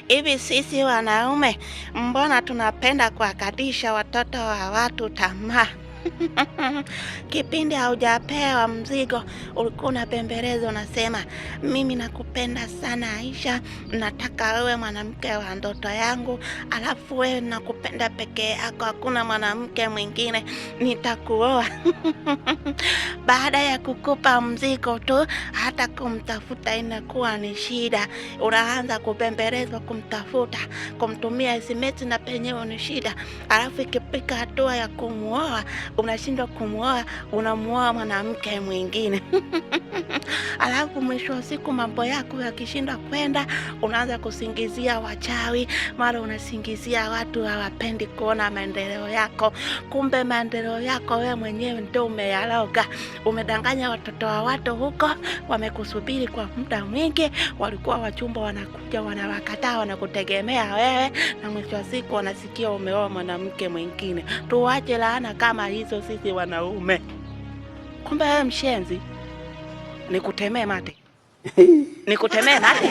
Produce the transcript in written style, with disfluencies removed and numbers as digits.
Hivi sisi wanaume mbona tunapenda kuwakatisha watoto wa watu tamaa? Kipindi haujapewa mzigo ulikuwa unabembeleza unasema, mimi nakupenda sana Aisha, nataka wewe mwanamke wa ndoto yangu, alafu wewe nakupenda peke yako, hakuna mwanamke mwingine, nitakuoa. Baada ya kukupa mzigo tu, hata kumtafuta inakuwa ni shida. Unaanza kubembelezwa kumtafuta, kumtumia SMS na penyewe ni shida. Alafu ikifika hatua ya kumuoa, unashindwa kumuoa, unamuoa mwanamke mwingine. Alafu mwisho wa siku mambo yako yakishindwa kwenda, unaanza kusingizia wachawi, mara unasingizia watu hawapendi kuona maendeleo yako. Kumbe maendeleo yako wewe mwenyewe ndio umeyaloga. Umedanganya watoto wa watu huko, wamekusubiri kwa muda mwingi, walikuwa wachumba wanakuja wanawakataa, wanakutegemea wewe, na mwisho wa siku wanasikia umeoa mwanamke mwingine. Tuache laana kama hizo sisi wanaume. Kumbe wewe mshenzi, nikutemee mate. Nikutemee mate.